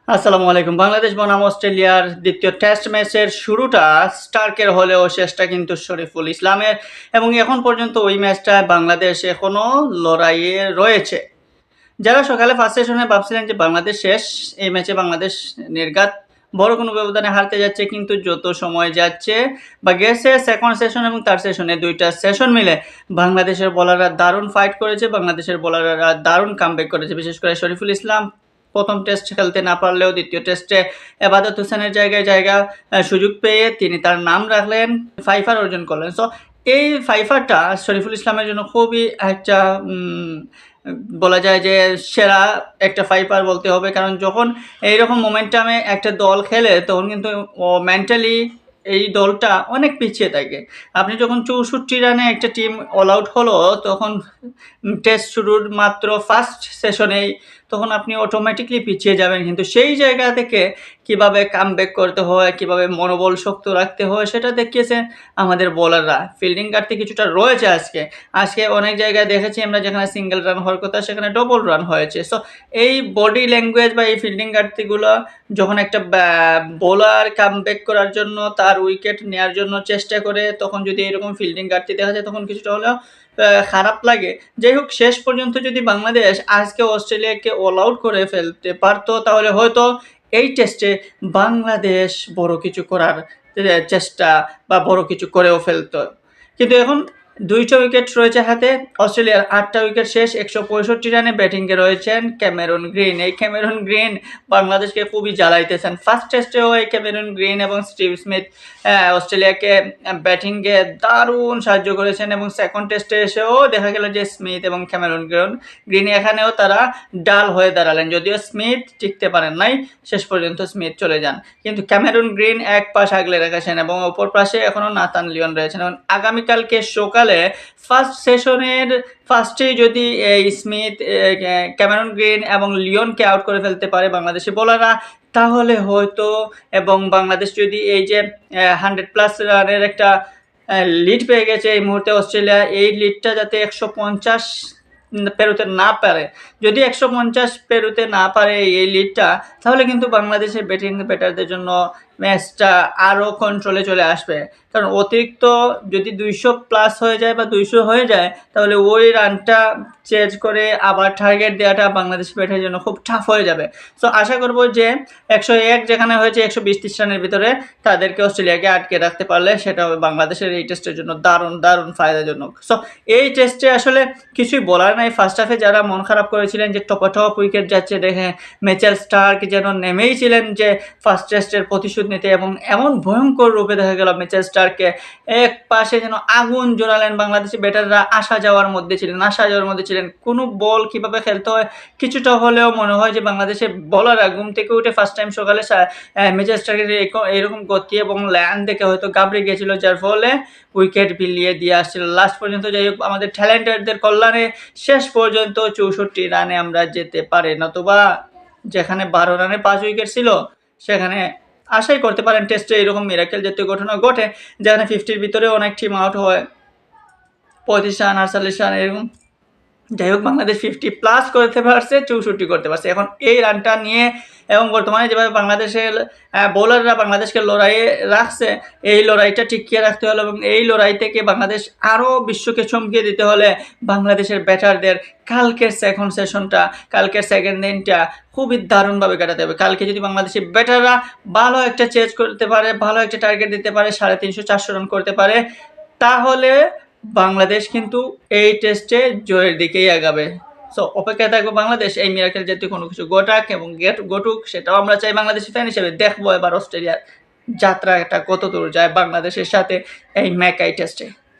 আসসালামু আলাইকুম। বাংলাদেশ বনাম অস্ট্রেলিয়ার দ্বিতীয় টেস্ট ম্যাচের শুরুটা স্টার্কের হলেও শেষটা কিন্তু শরীফুল ইসলামের এবং এখন পর্যন্ত ওই ম্যাচটায় বাংলাদেশ এখনও লড়াইয়ে রয়েছে। যারা সকালে ফার্স্ট সেশনে ভাবছিলেন যে বাংলাদেশ শেষ, এই ম্যাচে বাংলাদেশ নির্ঘাত বড় কোনো ব্যবধানে হারতে যাচ্ছে, কিন্তু যত সময় যাচ্ছে বা গেছে সেকেন্ড সেশন এবং থার্ড সেশনে দুইটা সেশন মিলে বাংলাদেশের বোলাররা দারুণ ফাইট করেছে, বাংলাদেশের বোলাররা দারুণ কামব্যাক করেছে। বিশেষ করে শরীফুল ইসলাম প্রথম টেস্ট খেলতে না পারলেও দ্বিতীয় টেস্টে এবাদত হোসেনের সুযোগ পেয়ে তিনি তার নাম রাখলেন, ফাইফার অর্জন করলেন। সো এই ফাইফারটা শরীফুল ইসলামের জন্য খুবই একটা বলা যায় যে সেরা একটা ফাইফার বলতে হবে, কারণ যখন এইরকম মোমেন্টামে একটা দল খেলে তখন কিন্তু মেন্টালি এই দলটা অনেক পিছিয়ে থাকে। আপনি যখন ৬৪ রানে একটা টিম অল আউট হলো তখন টেস্ট শুরুর মাত্র ফার্স্ট সেশনেই তখন আপনি অটোমেটিকলি পিছিয়ে যাবেন, কিন্তু সেই জায়গা থেকে কিভাবে কামব্যাক করতে হয়, কিভাবে মনোবল শক্ত রাখতে হয় সেটা দেখিয়েছে আমাদের বোলাররা। ফিল্ডিং ঘাটতি কিছুটা রয়েছে আজকে অনেক জায়গায় দেখেছি আমরা, যেখানে সিঙ্গেল রান হওয়ার কথা সেখানে ডবল রান হয়েছে। সো এই বডি ল্যাঙ্গুয়েজ বা এই ফিল্ডিং ঘাটতিগুলো যখন একটা বোলার কামব্যাক করার জন্য তার উইকেট নেওয়ার জন্য চেষ্টা করে, তখন যদি এরকম ফিল্ডিং ঘাটতি দেখা যায় তখন কিছুটা হলেও খারাপ লাগে। যাই হোক, শেষ পর্যন্ত যদি বাংলাদেশ আজকে অস্ট্রেলিয়াকে অল আউট করে ফেলতে পারতো তাহলে হয়তো এই টেস্টে বাংলাদেশ বড় কিছু করার চেষ্টা বা বড় কিছু করেও ফেলতো। কিন্তু এখন ২টা উইকেট রয়েছে হাতে, অস্ট্রেলিয়ার ৮টা উইকেট শেষ। ১৬৫ রানে ব্যাটিংয়ে রয়েছেন ক্যামেরন গ্রিন। এই ক্যামেরন গ্রিন বাংলাদেশকে খুবই জ্বালাইতেছেন। ফার্স্ট টেস্টেও এই ক্যামেরন গ্রিন এবং স্টিভ স্মিথ অস্ট্রেলিয়াকে ব্যাটিংয়ে দারুণ সাহায্য করেছেন, এবং সেকেন্ড টেস্টে এসেও দেখা গেল যে স্মিথ এবং ক্যামেরন গ্রিন এখানেও তারা ডাল হয়ে দাঁড়ালেন। যদিও স্মিথ টিকতে পারেন নাই, শেষ পর্যন্ত স্মিথ চলে যান, কিন্তু ক্যামেরন গ্রিন এক পাশ আগলে রেখেছেন এবং অপর পাশে এখনও নাথান লিওন রয়েছেন। এবং আগামীকালকে সকালে ফার্স্ট সেশনের ফার্স্টেই যদি এই স্মিথ, ক্যামেরন গ্রিন এবং লিওনকে আউট করে ফেলতে পারে বাংলাদেশি বোলাররা, তাহলে হয়তো, এবং বাংলাদেশ যদি এই যে 100+ রানের একটা লিড পেয়ে গেছে এই মুহূর্তে অস্ট্রেলিয়া, এই লিডটা যাতে 150 পেরোতে না পারে, যদি 150 পেরোতে না পারে এই লিডটা, তাহলে কিন্তু বাংলাদেশের ব্যাটারদের জন্য ম্যাচটা আরও কন্ট্রোলে চলে আসবে। কারণ অতিরিক্ত যদি 200+ হয়ে যায় বা 200 হয়ে যায়, তাহলে ওই রানটা চেঞ্জ করে আবার টার্গেট দেওয়াটা বাংলাদেশ ব্যাটারের জন্য খুব টাফ হয়ে যাবে। সো আশা করব যে 101 যেখানে হয়েছে 120-30 রানের ভিতরে তাদেরকে অস্ট্রেলিয়াকে আটকে রাখতে পারলে সেটা হবে বাংলাদেশের এই টেস্টের জন্য দারুণ ফায়দাজনক। সো এই টেস্টে আসলে কিছুই বলার নাই। ফার্স্ট হাফে যারা মন খারাপ করেছিলেন যে টপ উইকেট যাচ্ছে দেখে, মিচেল স্টার্ক যেন নেমেই ছিলেন যে ফার্স্ট টেস্টের প্রতিশোধ নিতে, এবং এমন ভয়ঙ্কর রূপে দেখা গেল মিচেল স্টার্ককে এক পাশে যেন আগুন জ্বালালেন। বাংলাদেশি ব্যাটাররা আসা যাওয়ার মধ্যে ছিলেন, কোনো বল কিভাবে খেলতে হয় কিছুটা হলেও মনে হয় যে বাংলাদেশের বলাররা ঘুম থেকে উঠে ফার্স্ট টাইম সকালে মিচেল স্টার্কের এরকম গতি এবং ল্যান্ড দেখে হয়তো ঘাবড়ে গিয়েছিল, যার ফলে উইকেট বিলিয়ে দিয়ে আসছিল লাস্ট পর্যন্ত। যাই হোক, আমাদের ট্যালেন্টেডদের কল্যাণে শেষ পর্যন্ত 64 রানে আমরা যেতে পারি, নতুবা যেখানে 12 রানে 5 উইকেট ছিল সেখানে আশাই করতে পারেন টেস্টে এরকম মিরাকেল জাতীয় ঘটনা ঘটে, যেখানে 50-র ভিতরে অনেক টিম আউট হয়, 35 রান 48 রান এরকম। যাই হোক, বাংলাদেশ 50+ করতে পারছে, 64 করতে পারছে। এখন এই রানটা নিয়ে এবং বর্তমানে যেভাবে বাংলাদেশের বোলাররা বাংলাদেশকে লড়াইয়ে রাখছে, এই লড়াইটা টিকিয়ে রাখতে হলে এবং এই লড়াই থেকে বাংলাদেশ আরও বিশ্বকে চমকিয়ে দিতে হলে বাংলাদেশের ব্যাটারদের কালকের সেকেন্ড দিনটা খুবই দারুণভাবে কাটাতে হবে। কালকে যদি বাংলাদেশের ব্যাটাররা ভালো একটা চেজ করতে পারে, ভালো একটা টার্গেট দিতে পারে, 350-400 রান করতে পারে, তাহলে বাংলাদেশ কিন্তু এই টেস্টে জয়ের দিকেই আগাবে। সো অপেক্ষায় থাকবো বাংলাদেশ এই মিরাকেল জাতীয় কোনো কিছু ঘটুক, সেটাও আমরা চাই বাংলাদেশি ফ্যান হিসেবে। দেখবো এবার অস্ট্রেলিয়ার যাত্রাটা কত দূর যায় বাংলাদেশের সাথে এই ম্যাকাই টেস্টে।